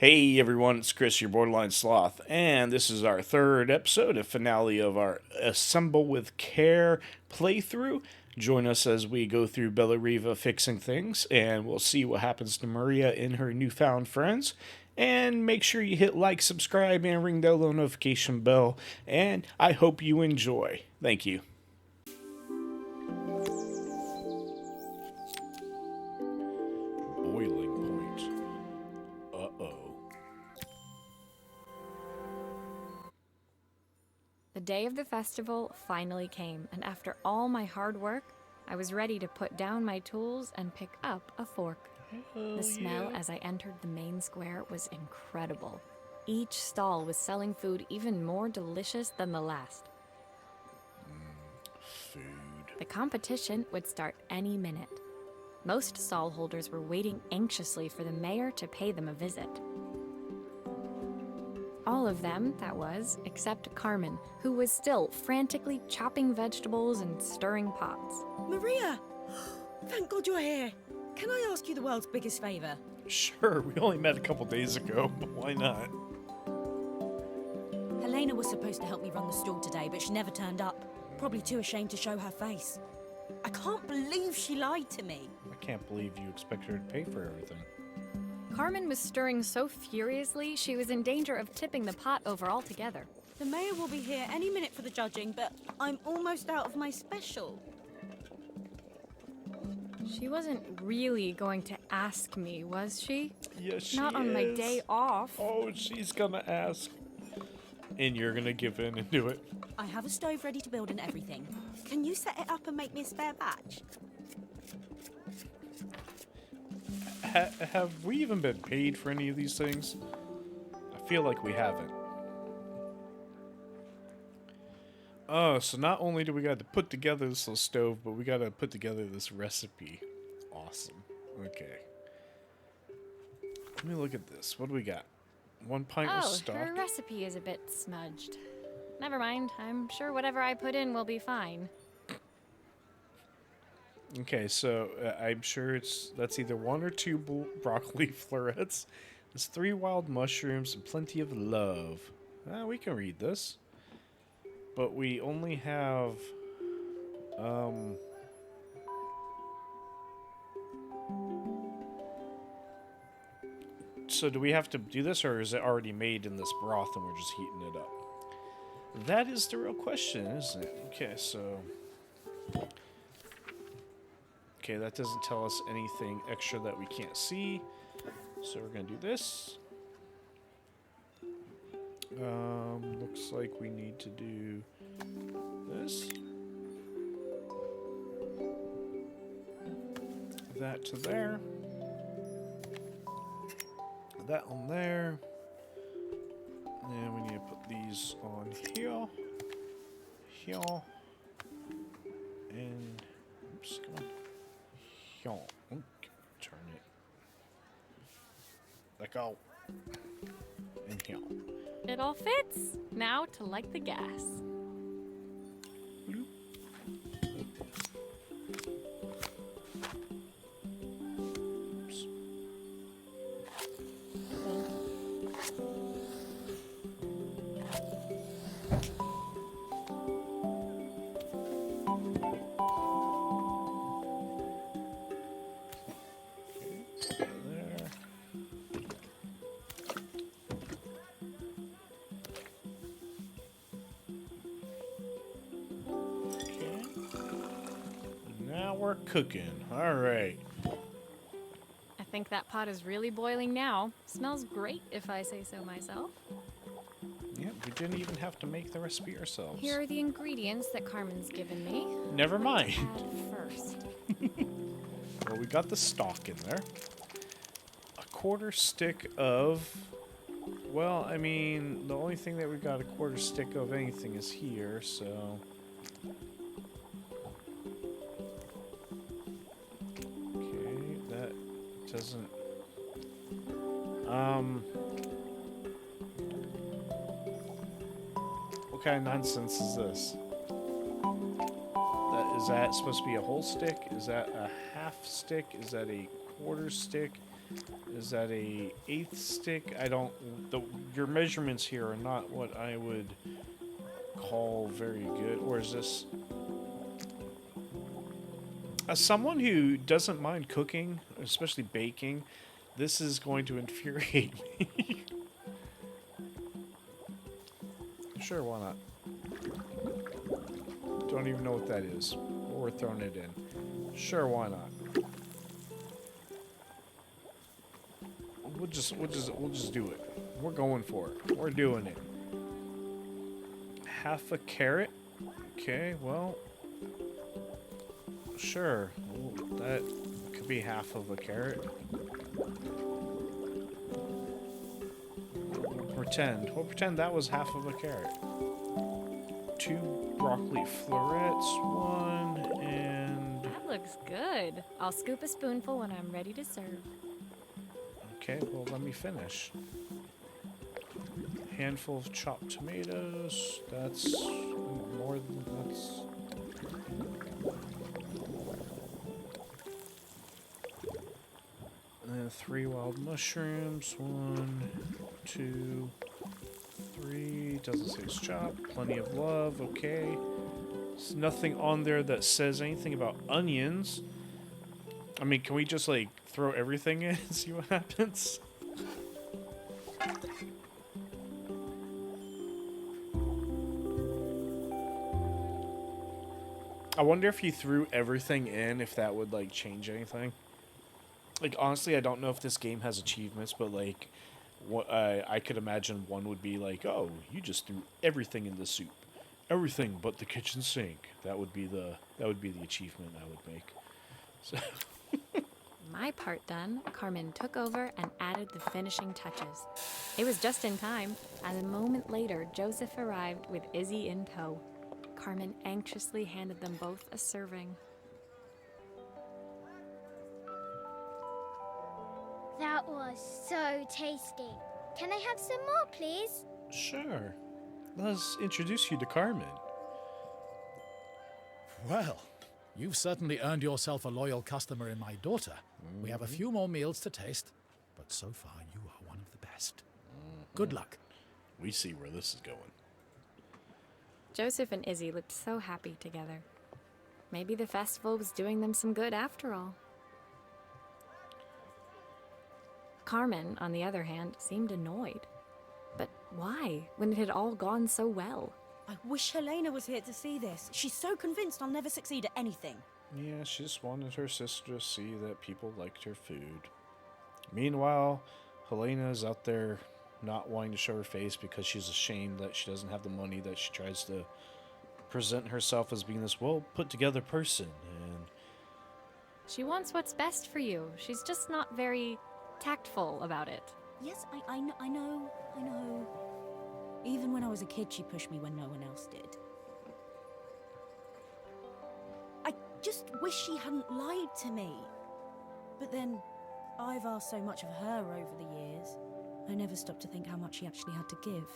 Hey everyone, it's Chris, your Borderline Sloth, and this is our third episode, a finale of our Assemble with Care playthrough. Join us as we go through Bellariva fixing things, and we'll see what happens to Maria and her newfound friends. And make sure you hit like, subscribe, and ring that little notification bell, and I hope you enjoy. Thank you. Boiling point. Uh-oh. The day of the festival finally came, and after all my hard work, I was ready to put down my tools and pick up a fork. The smell as I entered the main square was incredible. Each stall was selling food even more delicious than the last. Food. The competition would start any minute. Most stall holders were waiting anxiously for the mayor to pay them a visit. All of them, that was, except Carmen, who was still frantically chopping vegetables and stirring pots. Maria! Thank God you're here. Can I ask you the world's biggest favour? Sure, we only met a couple days ago, but why not? Helena was supposed to help me run the stall today, but she never turned up. Probably too ashamed to show her face. I can't believe she lied to me. I can't believe you expect her to pay for everything. Carmen was stirring so furiously, she was in danger of tipping the pot over altogether. The mayor will be here any minute for the judging, but I'm almost out of my special. She wasn't really going to ask me, was she? Yes, she Not on my is. day off. Oh, she's gonna ask. And you're gonna give in and do it. I have a stove ready to build and everything. Can you set it up and make me a spare batch? Have we even been paid for any of these things? I feel like we haven't. Oh, so not only do we got to put together this little stove, but we got to put together this recipe. Awesome. Okay. Let me look at this. What do we got? 1 pint of Oh, stock. her recipe is a bit smudged. Never mind, I'm sure whatever I put in will be fine. Okay, so I'm sure that's either 1 or 2 broccoli florets. There's 3 wild mushrooms and plenty of love. We can read this. But we only have so do we have to do this, or is it already made in this broth and we're just heating it up? That is the real question, isn't it? Okay, so okay, that doesn't tell us anything extra that we can't see. So we're gonna do this. Looks like we need to do this. That to there. That on there. And we need to put these on here. Here. And oops, come on. Here. Okay, turn it. Let go. And here. It all fits. Now to light the gas. Bloop. Oops. Okay, there. Okay. Now we're cooking. All right. I think that pot is really boiling now. Smells great if I say so myself. Yeah, we didn't even have to make the recipe ourselves. Here are the ingredients that Carmen's given me. Never mind. Add first. Well, we got the stock in there. A 1/4 stick of... Well, I mean, the only thing that we got a 1/4 stick of anything is here, so... Okay, that doesn't... What kind of nonsense is this? Is that supposed to be a whole stick? Is that a half stick? Is that a 1/4 stick? Is that a eighth stick? I don't... your measurements here are not what I would call very good. Or is this... As someone who doesn't mind cooking, especially baking, this is going to infuriate me. Sure, why not? Don't even know what that is. But we're throwing it in. Sure, why not? We'll just do it. We're going for it. We're doing it. Half a carrot? Okay, well, sure. Well, that could be half of a carrot. We'll pretend that was half of a carrot. 2 broccoli florets, 1, and... That looks good. I'll scoop a spoonful when I'm ready to serve. Okay, well, let me finish. Handful of chopped tomatoes. That's more than... that's... And then 3 wild mushrooms. 1, 2, 3. Doesn't say it's chopped. Plenty of love. Okay. There's nothing on there that says anything about onions. I mean, can we just, like, throw everything in and see what happens? I wonder if you threw everything in, if that would, like, change anything. Like, honestly, I don't know if this game has achievements, but, like, what I could imagine one would be like, oh, you just threw everything in the soup. Everything but the kitchen sink. That would be the achievement I would make. So... My part done, Carmen took over and added the finishing touches. It was just in time, and a moment later, Joseph arrived with Izzy in tow. Carmen anxiously handed them both a serving. That was so tasty. Can I have some more, please? Sure. Let's introduce you to Carmen. Well, you've certainly earned yourself a loyal customer in my daughter. We have a few more meals to taste, but so far you are one of the best. Good luck. We see where this is going. Joseph and Izzy looked so happy together. Maybe the festival was doing them some good after all. Carmen, on the other hand, seemed annoyed. But why, when it had all gone so well? I wish Helena was here to see this. She's so convinced I'll never succeed at anything. Yeah, she just wanted her sister to see that people liked her food. Meanwhile, Helena's out there not wanting to show her face because she's ashamed that she doesn't have the money, that she tries to present herself as being this well-put-together person. And She wants what's best for you. She's just not very tactful about it. Yes, I know. Even when I was a kid, she pushed me when no one else did. I just wish she hadn't lied to me. But then, I've asked so much of her over the years. I never stopped to think how much she actually had to give.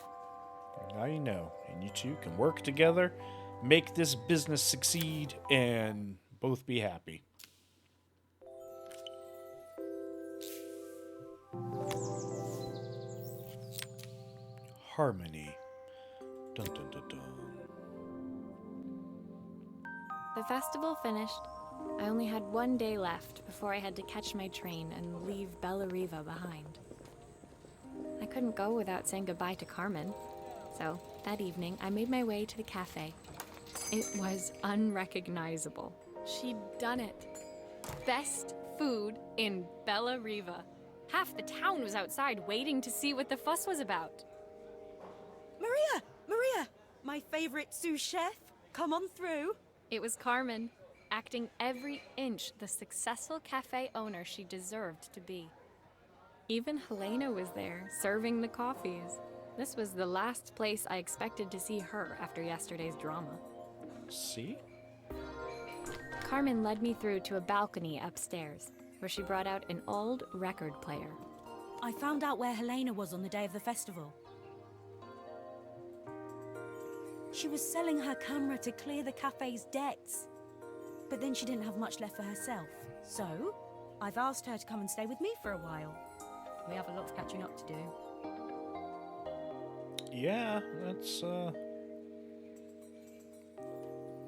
now you know, and you two can work together, make this business succeed, and both be happy. Harmony. Dun dun dun dun. The festival finished. I only had one day left before I had to catch my train and leave Bellariva behind. I couldn't go without saying goodbye to Carmen, so that evening I made my way to the cafe. It was unrecognizable. She'd done it. Best food in Bellariva. Half the town was outside waiting to see what the fuss was about. Maria! My favorite sous chef. Come on through. It was Carmen, acting every inch the successful cafe owner she deserved to be. Even Helena was there, serving the coffees. This was the last place I expected to see her after yesterday's drama. See? Carmen led me through to a balcony upstairs, where she brought out an old record player. I found out where Helena was on the day of the festival. She was selling her camera to clear the cafe's debts. But then she didn't have much left for herself. So, I've asked her to come and stay with me for a while. We have a lot of catching up to do. Yeah, that's,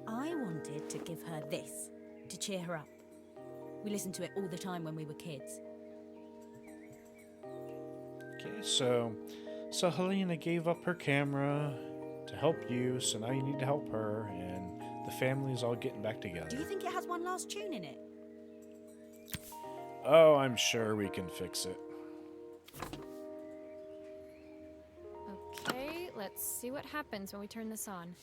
I wanted to give her this, to cheer her up. We listened to it all the time when we were kids. okay, so Helena gave up her camera to help you, so now you need to help her, and the family's all getting back together. Do you think it has one last tune in it? Oh, I'm sure we can fix it. Okay, let's see what happens when we turn this on.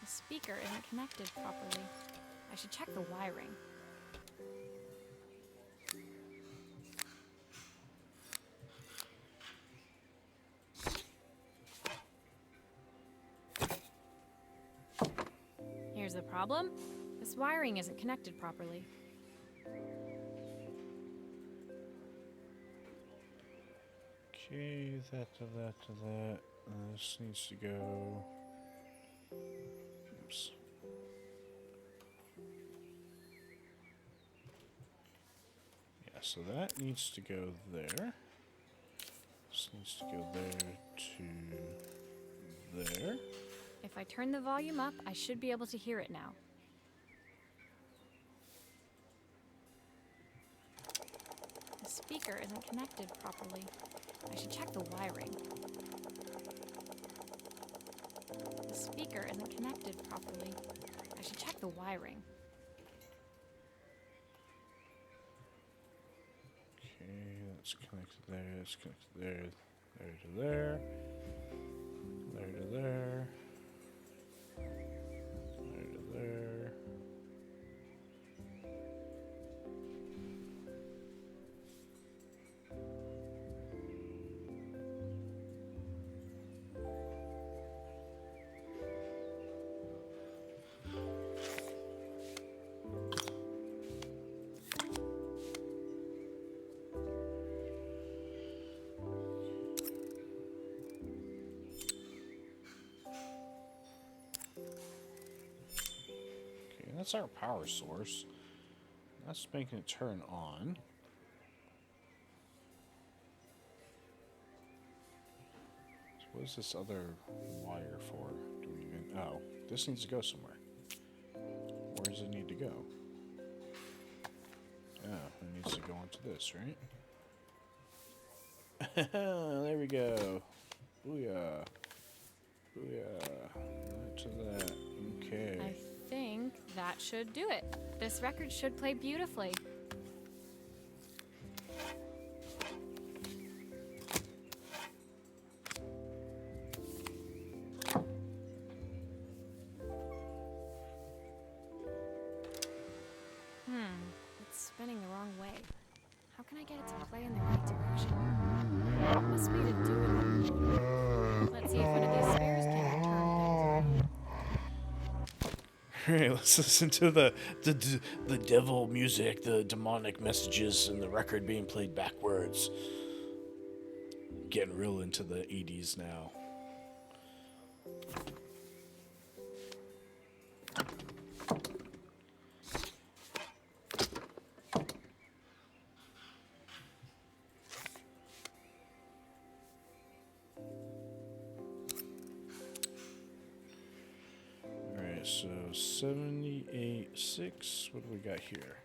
The speaker isn't connected properly. I should check the wiring. Here's the problem. This wiring isn't connected properly. Okay, that to that to that. This needs to go. Oops. Yeah, so that needs to go there. This needs to go there to there. If I turn the volume up, I should be able to hear it now. The speaker isn't connected properly. I should check the wiring. The speaker isn't connected properly. I should check the wiring. Okay, that's connected there, that's connected there, there to there, there to there, there to there. That's our power source. That's making it turn on. So what is this other wire for? Do we even... Oh, this needs to go somewhere. Where does it need to go? Oh, it needs to go onto this, right? There we go. Booyah. Booyah. That to that. Okay. I think that should do it. This record should play beautifully. It's spinning the wrong way. How can I get it to play in the right direction? What must be to do with it? Let's see if one of these spares can turn things around. Alright, let's listen to the devil music, the demonic messages, and the record being played backwards. Getting real into the 80s now. So 78.6. What do we got here?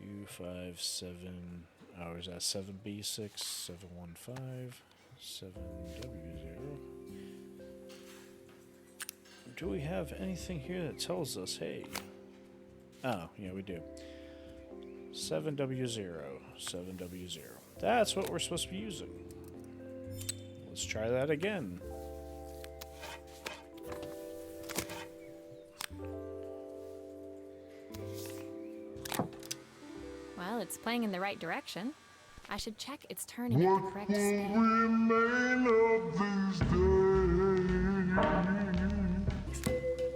U57. Oh, is that 7B6? 715. 7W0. Do we have anything here that tells us, hey? Oh, yeah, we do. 7W0. 7W0. That's what we're supposed to be using. Let's try that again. Well, it's playing in the right direction. I should check it's turning at the correct speed.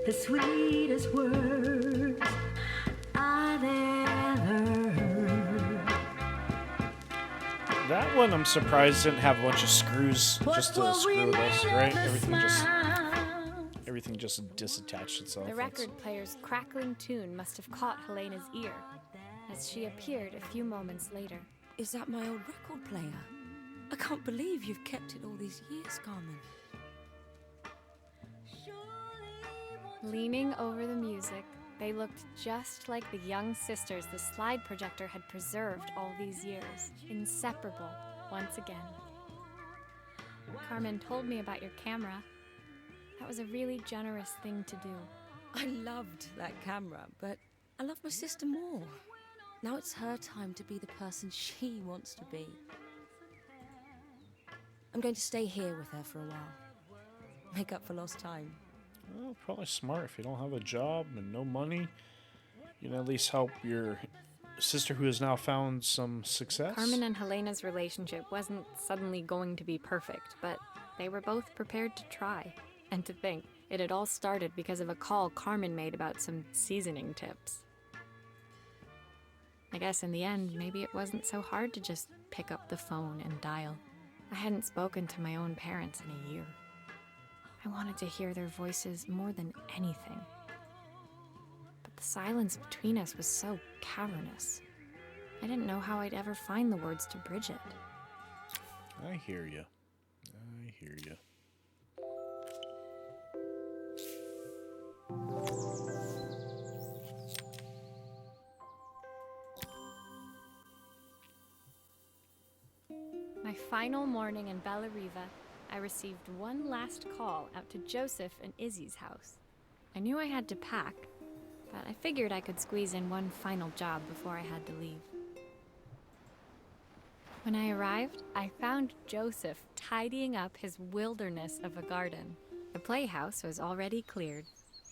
The sweetest words I've ever heard That one I'm surprised didn't have a bunch of screws just to screw this, right? Everything just disattached itself. The record player's crackling tune must have caught Helena's ear, as she appeared a few moments later. Is that my old record player? I can't believe you've kept it all these years, Carmen. Leaning over the music, they looked just like the young sisters the slide projector had preserved all these years, inseparable once again. Carmen told me about your camera. That was a really generous thing to do. I loved that camera, but I love my sister more. Now it's her time to be the person she wants to be. I'm going to stay here with her for a while. Make up for lost time. Well, probably smart. If you don't have a job and no money, you can at least help your sister who has now found some success. Carmen and Helena's relationship wasn't suddenly going to be perfect, but they were both prepared to try. And to think, it had all started because of a call Carmen made about some seasoning tips. I guess in the end, maybe it wasn't so hard to just pick up the phone and dial. I hadn't spoken to my own parents in a year. I wanted to hear their voices more than anything. But the silence between us was so cavernous. I didn't know how I'd ever find the words to bridge it. I hear you. I hear you. My final morning in Bellariva, I received one last call out to Joseph and Izzy's house. I knew I had to pack, but I figured I could squeeze in one final job before I had to leave. When I arrived, I found Joseph tidying up his wilderness of a garden. The playhouse was already cleared.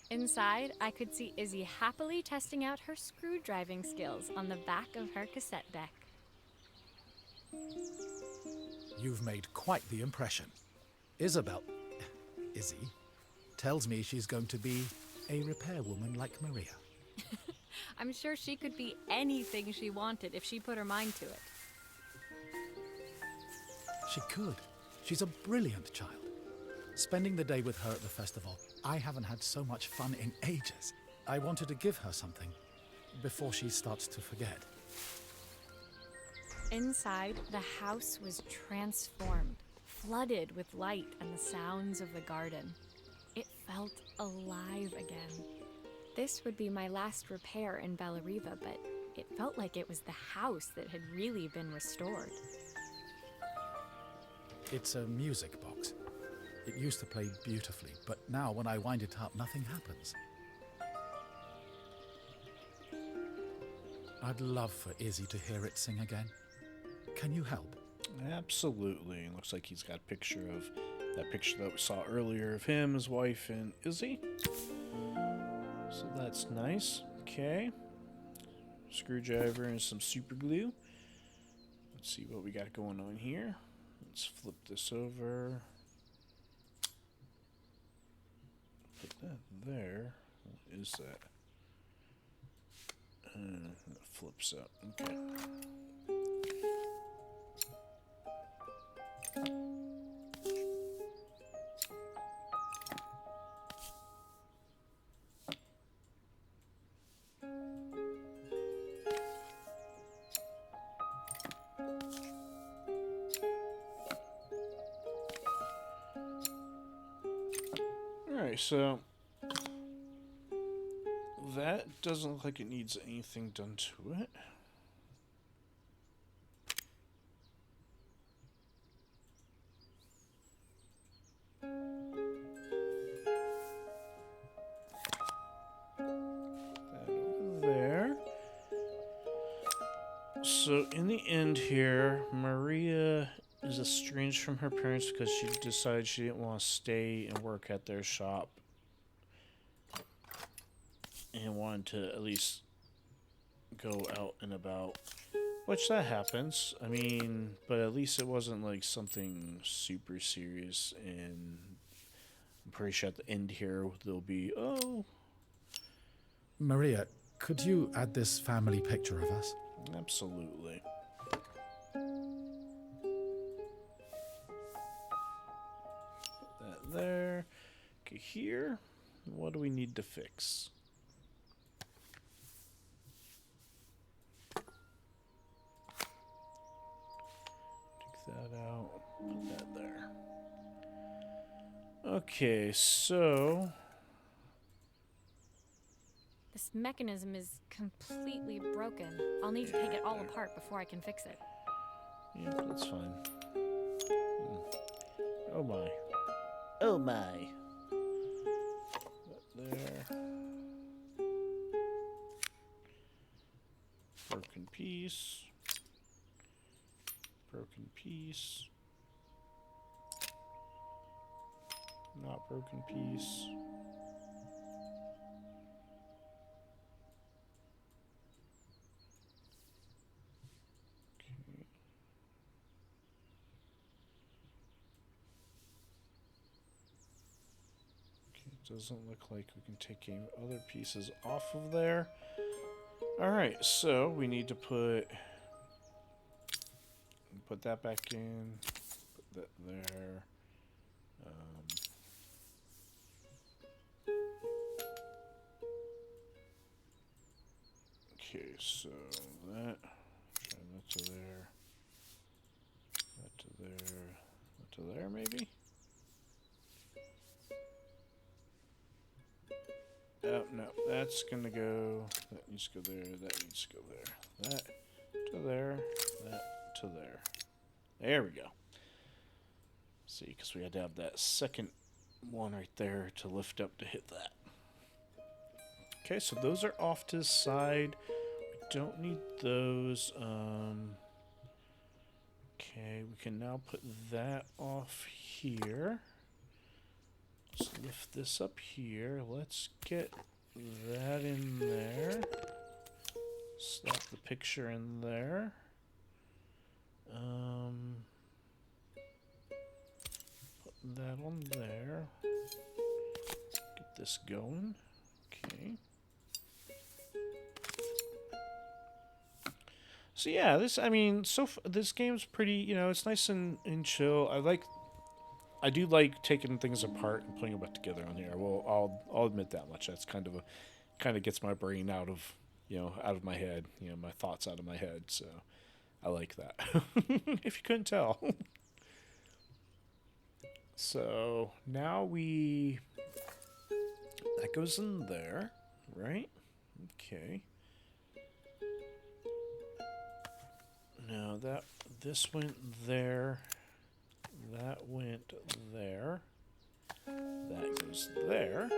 Inside, I could see Izzy happily testing out her screw-driving skills on the back of her cassette deck. You've made quite the impression. Izzy, tells me she's going to be a repairwoman like Maria. I'm sure she could be anything she wanted if she put her mind to it. She could. She's a brilliant child. Spending the day with her at the festival, I haven't had so much fun in ages. I wanted to give her something before she starts to forget. Inside, the house was transformed, flooded with light and the sounds of the garden. It felt alive again. This would be my last repair in Bellariva, but it felt like it was the house that had really been restored. It's a music box. It used to play beautifully, but now when I wind it up, nothing happens. I'd love for Izzy to hear it sing again. Can you help? Absolutely. Looks like he's got a picture of that picture that we saw earlier of him, his wife, and Izzy. So that's nice. Okay. Screwdriver and some super glue. Let's see what we got going on here. Let's flip this over. Put that there. What is that? It flips up. Okay. Alright, so that doesn't look like it needs anything done to it. That over there. So in the end here, Maria is estranged from her parents because she decided she didn't want to stay and work at their shop and wanted to at least go out and about, which that happens. I mean, but at least it wasn't like something super serious, and I'm pretty sure at the end here there'll be, oh. Maria, could you add this family picture of us? Absolutely. there. Okay, here. What do we need to fix? Take that out. Put that there. Okay, so... This mechanism is completely broken. I'll need to take it all apart before I can fix it. Yeah, that's fine. Oh my. Oh my. That there. Broken piece. Broken piece. Not broken piece. Doesn't look like we can take any other pieces off of there. Alright, so we need to put that back in, put that there. Okay, so that to there, that to there, that to there maybe? Oh, no, that's gonna go, that needs to go there, that needs to go there. That to there, that to there. There we go. See, because we had to have that second one right there to lift up to hit that. Okay, so those are off to the side. We don't need those. Okay, we can now put that off here. Let's lift this up here. Let's get that in there. Slap the picture in there. Put that on there. Get this going. Okay. So yeah, this game's pretty, you know, it's nice and chill. I do like taking things apart and putting them back together on here. Well, I'll admit that much. That's kind of gets my brain out of my head, my thoughts out of my head. So I like that. If you couldn't tell. So now that goes in there, right? Okay. Now this went there. That went there. That goes there.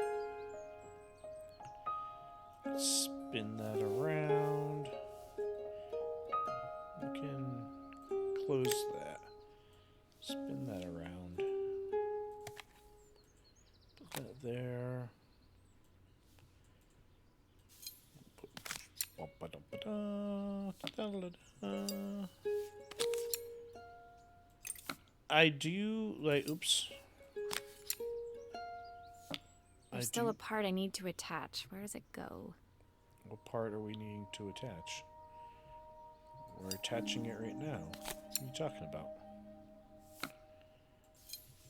Spin that around. We can close that. Spin that around. Put that there. I do like. Oops. There's still a part I need to attach. Where does it go? What part are we needing to attach? We're attaching it right now. What are you talking about? I'm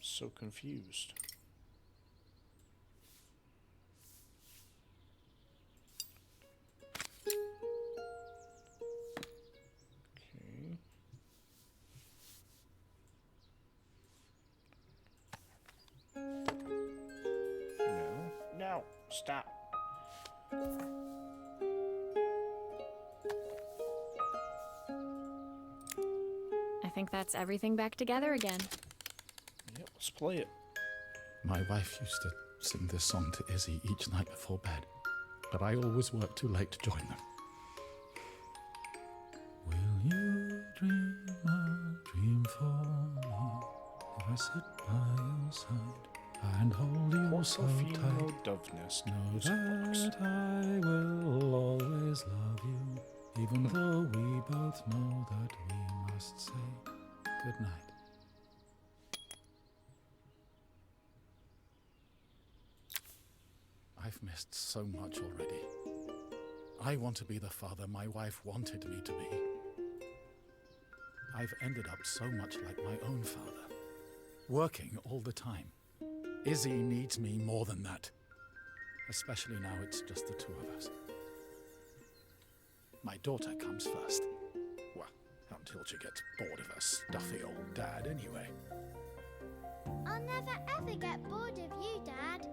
so confused. Okay. No, stop. I think that's everything back together again. Yep, let's play it. My wife used to sing this song to Izzy each night before bed, but I always worked too late to join them. Will you dream a dream for me if I sit by your side and hold you so tight? Dove nest. Know that I will always love you, even though we both know that we must say goodnight. I've missed so much already. I want to be the father my wife wanted me to be. I've ended up so much like my own father, working all the time, Izzy needs me more than that. Especially now it's just the two of us. My daughter comes first. Well, until she gets bored of her stuffy old dad anyway. I'll never ever get bored of you, Dad.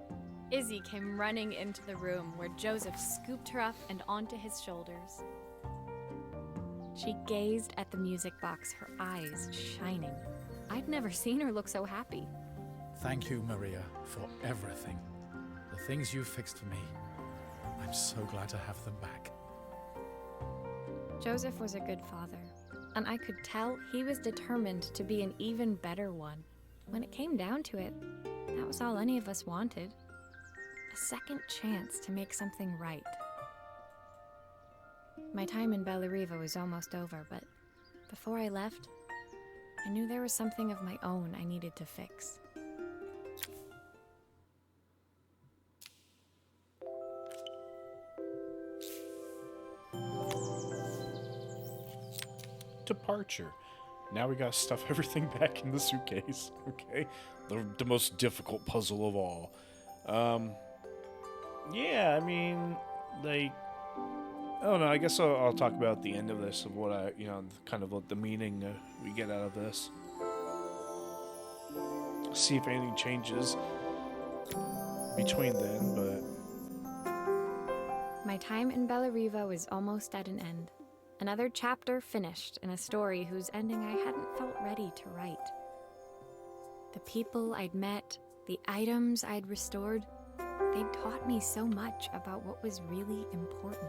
Izzy came running into the room where Joseph scooped her up and onto his shoulders. She gazed at the music box, her eyes shining. I'd never seen her look so happy. Thank you, Maria, for everything. The things you fixed for me. I'm so glad to have them back. Joseph was a good father, and I could tell he was determined to be an even better one. When it came down to it, that was all any of us wanted. A second chance to make something right. My time in Bellariva was almost over, but before I left, I knew there was something of my own I needed to fix. Departure. Now we gotta stuff everything back in the suitcase. Okay, the most difficult puzzle of all. Yeah, I mean, like, I don't know. I guess I'll talk about the end of this, of what I, kind of what the meaning we get out of this. See if anything changes between then, but My time in Bellariva was almost at an end. Another chapter finished in a story whose ending I hadn't felt ready to write. The people I'd met, the items I'd restored, they'd taught me so much about what was really important.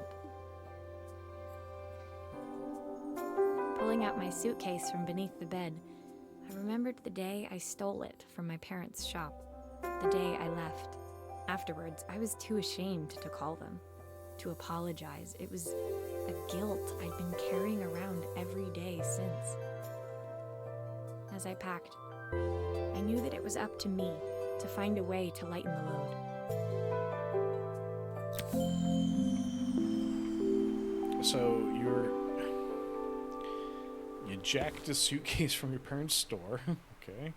Pulling out my suitcase from beneath the bed, I remembered the day I stole it from my parents' shop, the day I left. Afterwards, I was too ashamed to call them, to apologize. It was a guilt I'd been carrying around every day since. As I packed, I knew that it was up to me to find a way to lighten the load. So you jacked a suitcase from your parents' store, okay?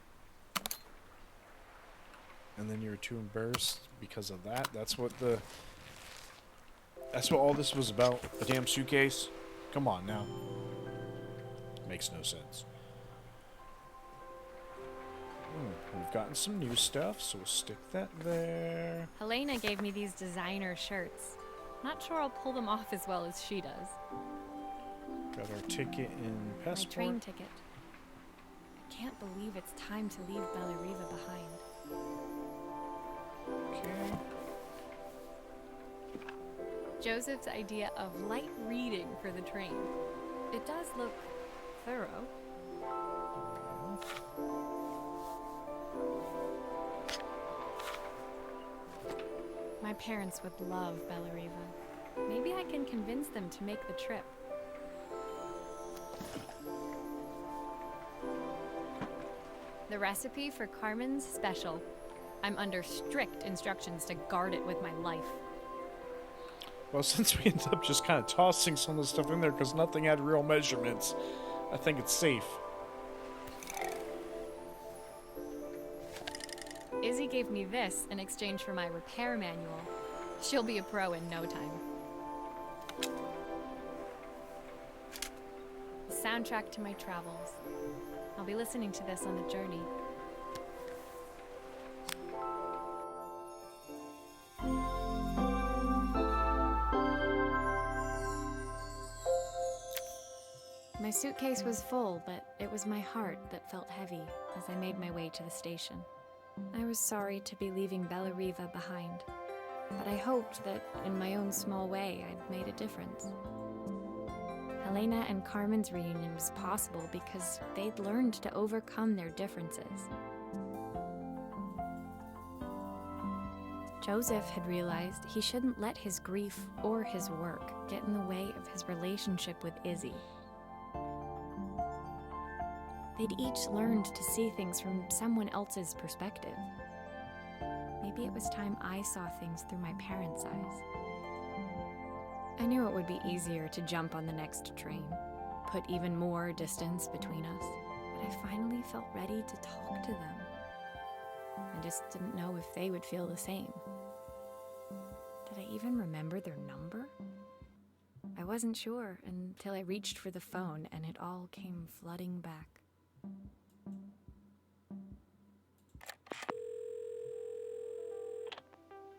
And then you were too embarrassed because of that. That's what all this was about. A damn suitcase. Come on now. Makes no sense. We've gotten some new stuff, so we'll stick that there. Helena gave me these designer shirts. Not sure I'll pull them off as well as she does. Got our ticket and My passport. train ticket. I can't believe it's time to leave Bellariva behind. Okay. Joseph's idea of light reading for the train. It does look thorough. My parents would love Bellariva. Maybe I can convince them to make the trip. The recipe for Carmen's special. I'm under strict instructions to guard it with my life. Well, since we ended up just kind of tossing some of the stuff in there because nothing had real measurements, I think it's safe. Izzy gave me this in exchange for my repair manual. She'll be a pro in no time. The soundtrack to my travels. I'll be listening to this on the journey. My suitcase was full, but it was my heart that felt heavy as I made my way to the station. I was sorry to be leaving Bellariva behind, but I hoped that in my own small way I'd made a difference. Helena and Carmen's reunion was possible because they'd learned to overcome their differences. Joseph had realized he shouldn't let his grief or his work get in the way of his relationship with Izzy. They'd each learned to see things from someone else's perspective. Maybe it was time I saw things through my parents' eyes. I knew it would be easier to jump on the next train, put even more distance between us, but I finally felt ready to talk to them. And just didn't know if they would feel the same. Did I even remember their number? I wasn't sure until I reached for the phone and it all came flooding back.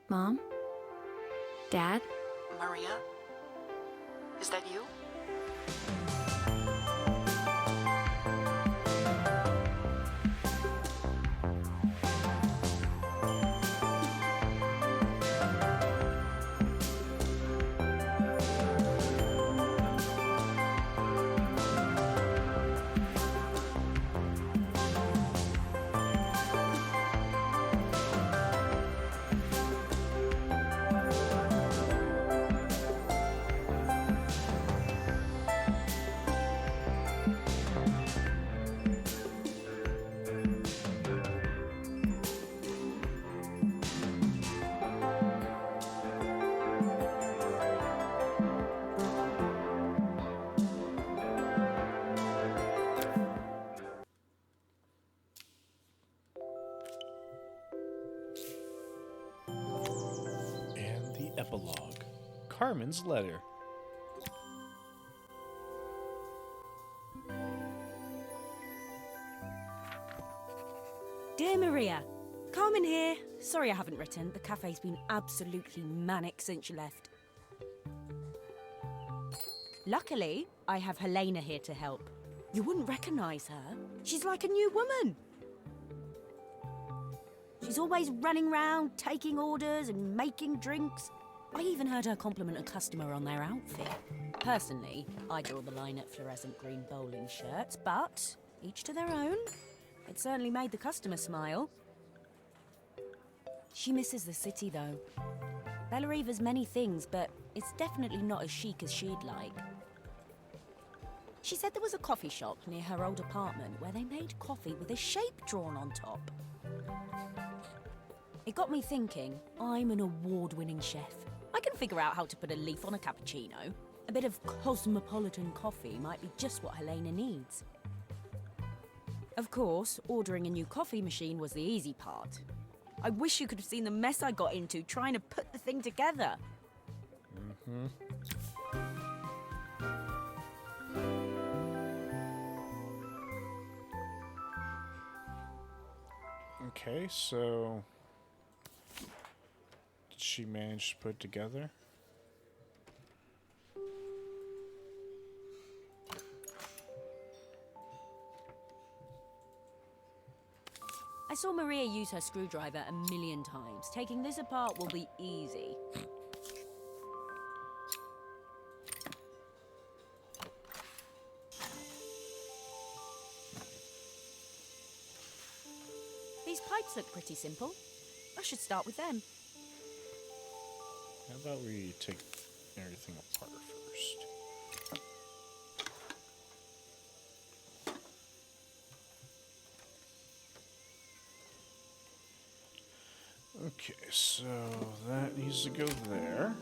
Mom? Dad? Maria? Is that you? And the epilogue. Carmen's letter. Dear Maria, Carmen here. Sorry I haven't written. The cafe's been absolutely manic since you left. Luckily, I have Helena here to help. You wouldn't recognise her. She's like a new woman. She's always running round, taking orders and making drinks. I even heard her compliment a customer on their outfit. Personally, I draw the line at fluorescent green bowling shirts, but each to their own. It certainly made the customer smile. She misses the city, though. Bellariva's many things, but it's definitely not as chic as she'd like. She said there was a coffee shop near her old apartment where they made coffee with a shape drawn on top. It got me thinking, I'm an award-winning chef. I can figure out how to put a leaf on a cappuccino. A bit of cosmopolitan coffee might be just what Helena needs. Of course, ordering a new coffee machine was the easy part. I wish you could have seen the mess I got into trying to put the thing together. Okay, so did she manage to put it together? I saw Maria use her screwdriver a million times. Taking this apart will be easy. These pipes look pretty simple. I should start with them. How about we take everything apart first? Okay, so that needs to go there.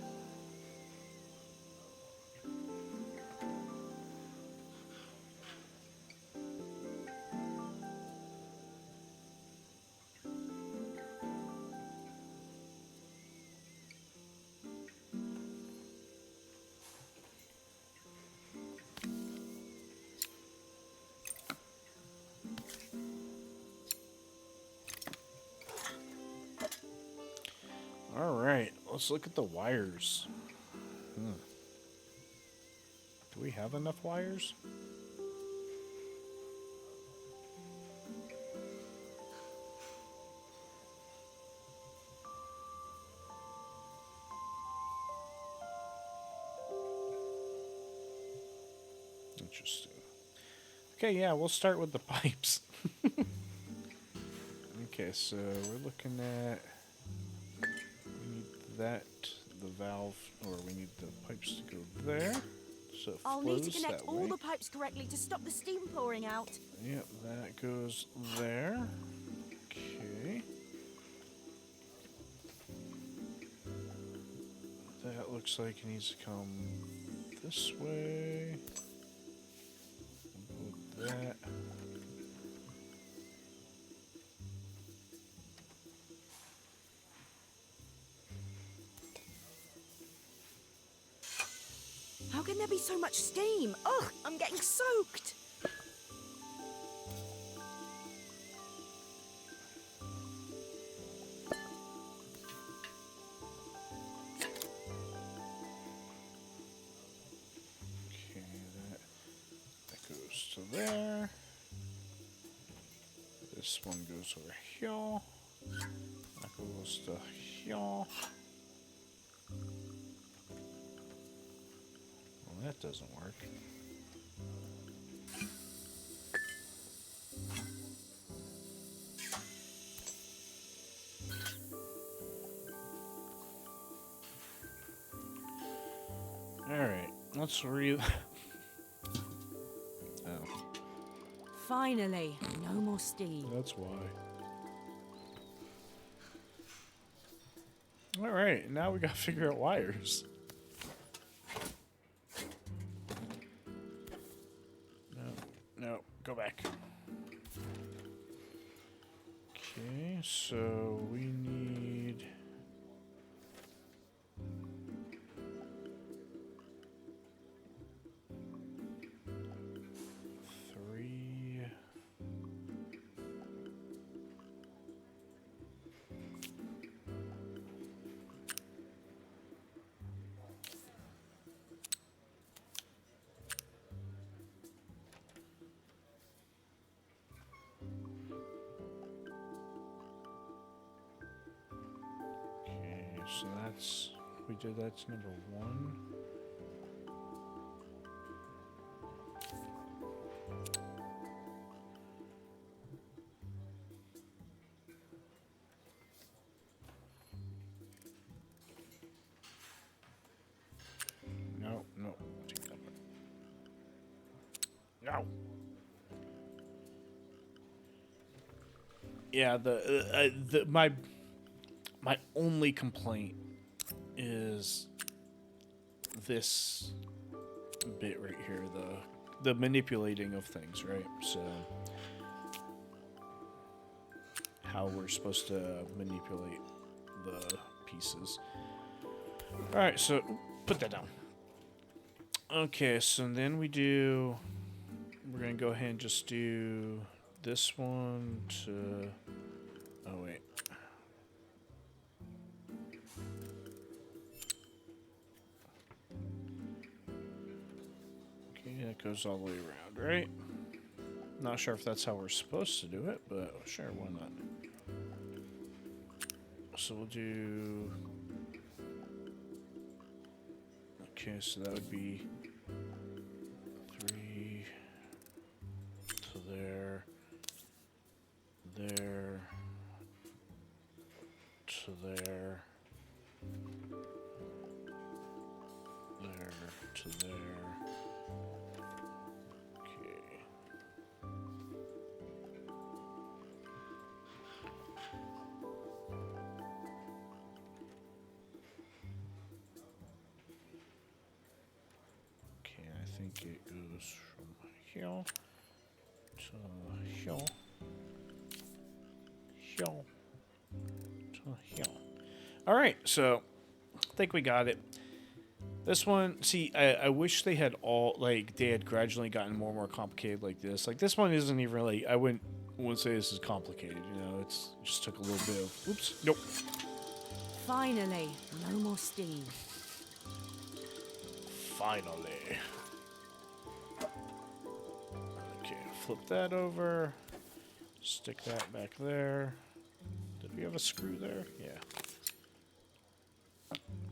Alright, let's look at the wires. Do we have enough wires? Interesting. Okay, yeah, we'll start with the pipes. Okay, so we're looking at... We need that, the valve, or we need the pipes to go there. So it I'll need to flows connect that all way. the pipes correctly to stop the steam pouring out. Yep, that goes there. Okay. That looks like it needs to come this way. Put that. can there be so much steam? Ugh, I'm getting soaked. Okay, that goes to there. This one goes over here. That goes to here. Well, that doesn't work. Alright, let's read. Oh, Finally, no more steam. that's why. Alright, now we gotta figure out wires. No, go back. Okay, so we need... three... Okay, so that's... we did that's number one. No. Take that one. No. Yeah, my only complaint is this bit right here, the manipulating of things, right? So how we're supposed to manipulate the pieces. All right, so put that down. Okay, so then we're gonna go ahead and just do this one to, oh wait. Okay, that goes all the way around, right? Not sure if that's how we're supposed to do it, but sure, why not? So we'll do, okay, so that would be 3 to there, there, to there, there, to there. Okay. Okay, I think it goes from here to here, here to here. All right, so I think we got it. This one, see, I wish they had they had gradually gotten more and more complicated like this. Like this one isn't even really, I wouldn't say this is complicated, you know, it just took a little bit of, oops, nope. Finally, no more steam. Finally. Okay, flip that over, stick that back there. Did we have a screw there? Yeah.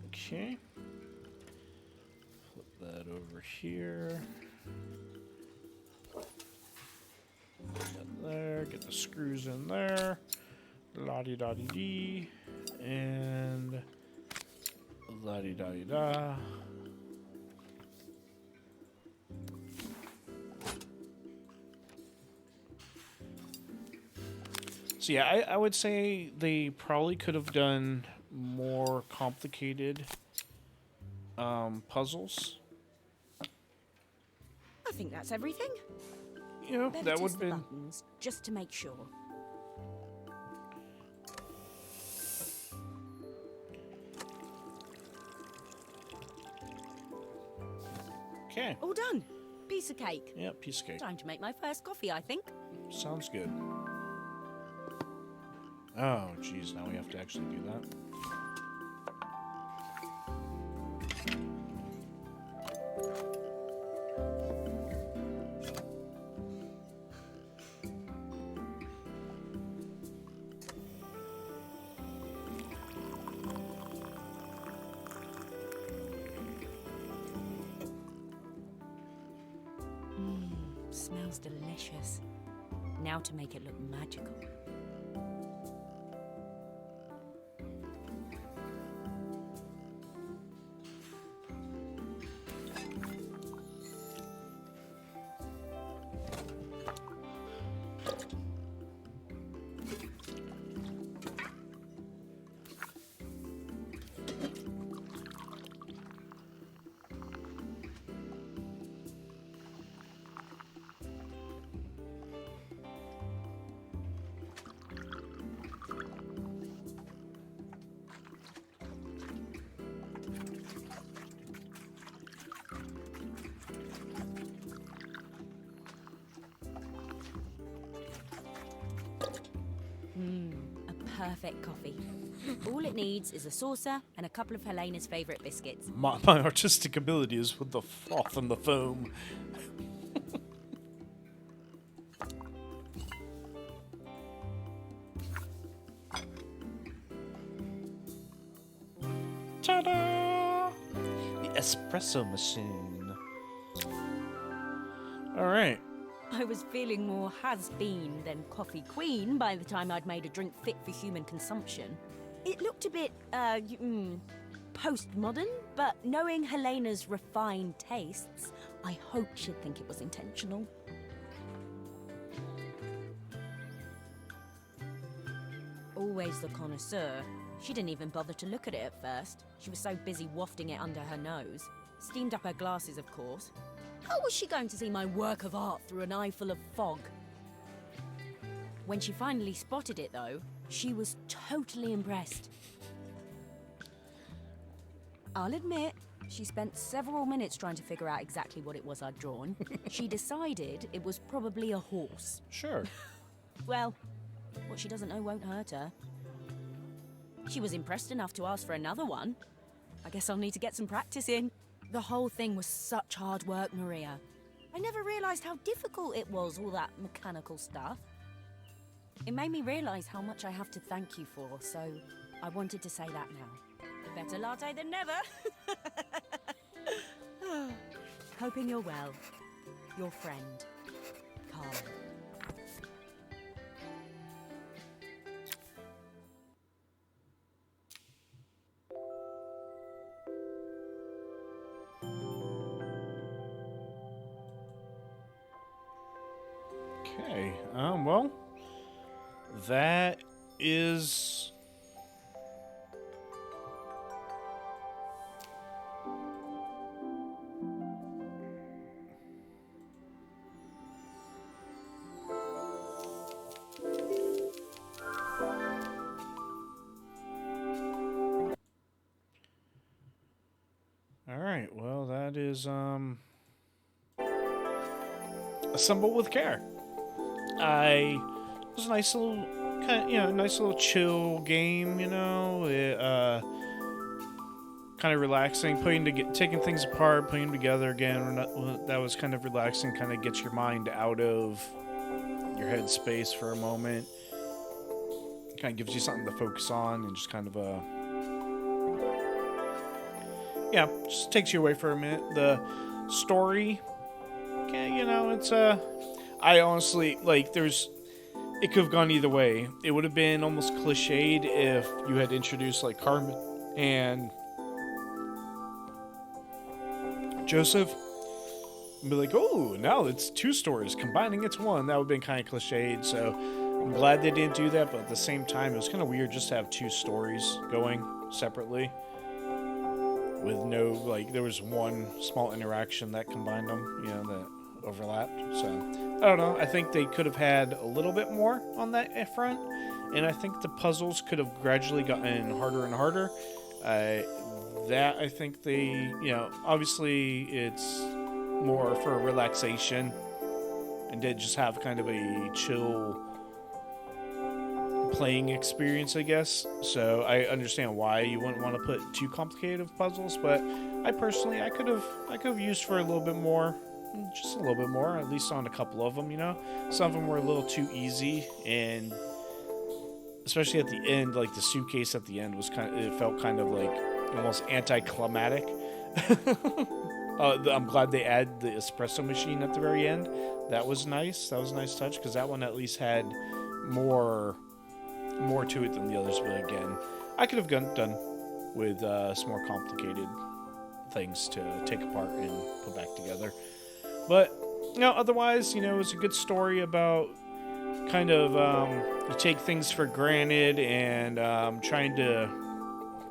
Okay. That over here. Get there, get the screws in there. La-di-da-di-dee. And la-di-da-di-da. So yeah, I would say they probably could have done more complicated puzzles. I think that's everything. You know, Better that would test have the been... buttons, just to make sure. Okay. All done. Piece of cake. Yeah, piece of cake. Time to make my first coffee, I think. Sounds good. Oh, geez, now we have to actually do that. Smells delicious. Now to make it look magical. A perfect coffee. All it needs is a saucer and a couple of Helena's favourite biscuits. My artistic ability is with the froth and the foam. Ta-da! The espresso machine. All right. I was feeling more has-been than coffee queen by the time I'd made a drink fit for human consumption. It looked a bit, postmodern, but knowing Helena's refined tastes, I hope she'd think it was intentional. Always the connoisseur. She didn't even bother to look at it at first. She was so busy wafting it under her nose. Steamed up her glasses, of course. How was she going to see my work of art through an eye full of fog? When she finally spotted it, though, she was totally impressed. I'll admit, she spent several minutes trying to figure out exactly what it was I'd drawn. She decided it was probably a horse. Sure. Well, what she doesn't know won't hurt her. She was impressed enough to ask for another one. I guess I'll need to get some practice in. The whole thing was such hard work, Maria. I never realised how difficult it was, all that mechanical stuff. It made me realise how much I have to thank you for, so I wanted to say that now. Better latte than never. Hoping you're well. Your friend, Carl. Okay. Well, that is. All right. Well, that is assemble with care. It was a nice little nice little chill game, it, kind of relaxing, taking things apart, putting them together again. That was kind of relaxing, kind of gets your mind out of your head space for a moment. Kind of gives you something to focus on and just kind of just takes you away for a minute. The story, okay, it's I honestly, it could have gone either way. It would have been almost cliched if you had introduced, Carmen and Joseph. And be like, oh, now it's two stories combining into one. That would have been kind of cliched, so I'm glad they didn't do that, but at the same time, it was kind of weird just to have two stories going separately. With no, there was one small interaction that combined them, that overlapped. So I don't know. I think they could have had a little bit more on that front, and I think the puzzles could have gradually gotten harder and harder. I think they, obviously it's more for relaxation and did just have kind of a chill playing experience, I guess. So I understand why you wouldn't want to put too complicated of puzzles, but I personally I could have used for a little bit more, just a little bit more, at least on a couple of them. Some of them were a little too easy, and especially at the end, like the suitcase at the end it felt kind of like almost anticlimactic. I'm glad they added the espresso machine at the very end. That was nice. That was a nice touch, because that one at least had more to it than the others. But again, I could have done with some more complicated things to take apart and put back together. But otherwise, it was a good story about kind of you take things for granted and trying to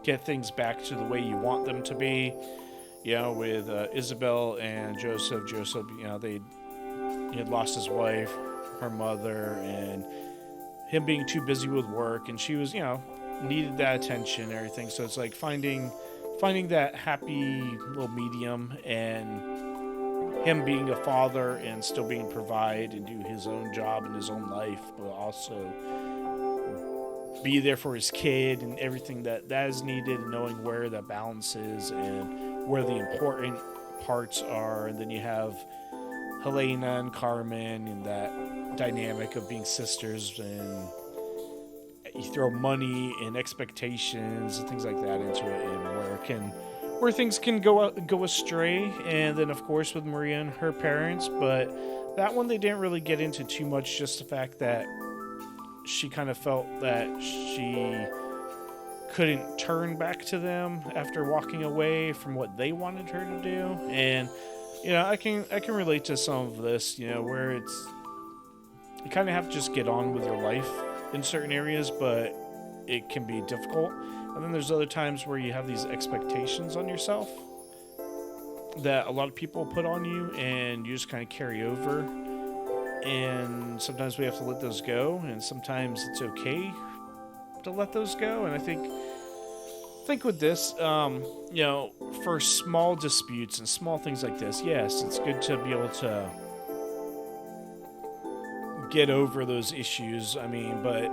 get things back to the way you want them to be. With Isabel and Joseph. Joseph, he had lost his wife, her mother, and him being too busy with work, and she was, needed that attention and everything. So it's like finding that happy little medium, and him being a father and still being provide and do his own job in his own life, but also be there for his kid and everything that is needed, and knowing where that balance is and where the important parts are. And then you have Helena and Carmen and that dynamic of being sisters, and you throw money and expectations and things like that into it, and where things can go astray. And then of course with Maria and her parents, but that one they didn't really get into too much, just the fact that she kind of felt that she couldn't turn back to them after walking away from what they wanted her to do. And I can relate to some of this, where you kind of have to just get on with your life in certain areas, but it can be difficult. And then there's other times where you have these expectations on yourself that a lot of people put on you, and you just kind of carry over. And sometimes we have to let those go, and sometimes it's okay to let those go. And I think with this, for small disputes and small things like this, yes, it's good to be able to get over those issues. But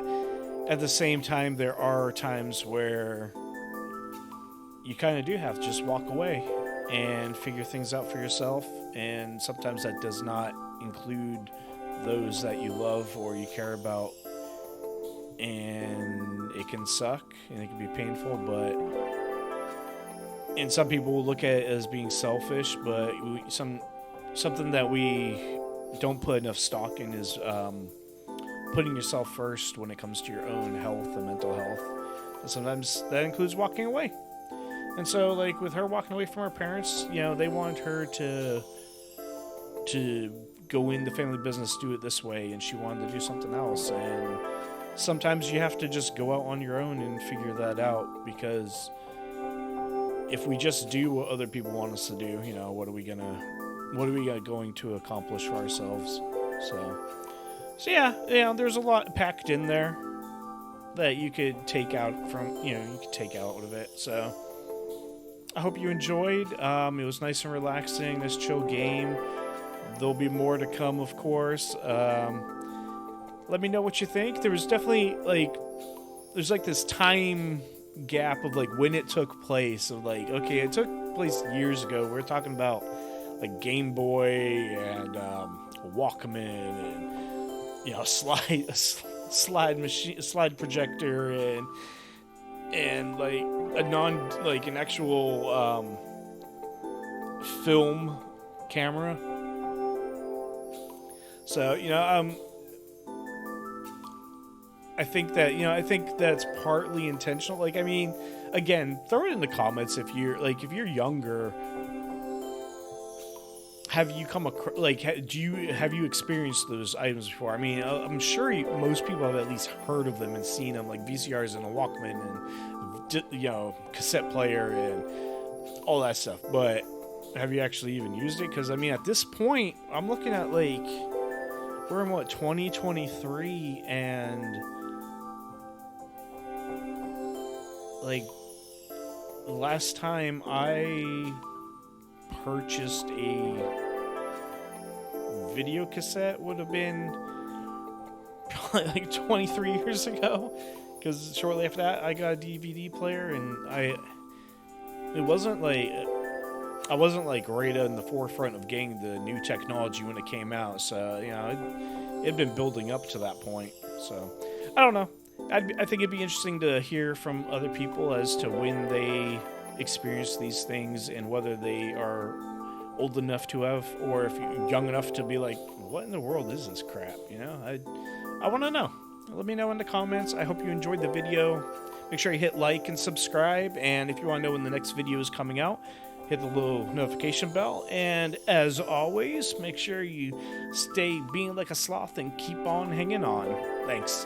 at the same time, there are times where you kind of do have to just walk away and figure things out for yourself. And sometimes that does not include those that you love or you care about, and it can suck and it can be painful, and some people will look at it as being selfish, but something that we don't put enough stock in is putting yourself first when it comes to your own health and mental health. And sometimes that includes walking away. And so, like with her walking away from her parents, they wanted her to go in the family business, do it this way, and she wanted to do something else. And sometimes you have to just go out on your own and figure that out, because if we just do what other people want us to do, what are we going to accomplish for ourselves? So yeah, there's a lot packed in there that you could take out of it. So I hope you enjoyed. It was nice and relaxing, this chill game. There'll be more to come, of course. Let me know what you think. There was definitely there's this time gap of when it took place, of okay, it took place years ago. We're talking about Game Boy and Walkman and slide machine, slide projector, and an actual film camera. So I think that's partly intentional. Again, throw it in the comments if you're younger. Have you come across, have you experienced those items before? I'm sure most people have at least heard of them and seen them, VCRs and a Walkman and cassette player and all that stuff. But have you actually even used it? Because at this point, I'm looking at we're in 2023, and last time I purchased a video cassette would have been probably like 23 years ago, because shortly after that I got a DVD player, and I wasn't like right in the forefront of getting the new technology when it came out, so you know it'd been building up to that point. So I don't know. I think it'd be interesting to hear from other people as to when they experience these things and whether they are old enough to have, or if you're young enough to be like, what in the world is this crap? You know, I want to know. Let me know in the comments. I hope you enjoyed the video. Make sure you hit like and subscribe, and if you want to know when the next video is coming out, hit the little notification bell. And as always, make sure you stay being like a sloth and keep on hanging on. Thanks.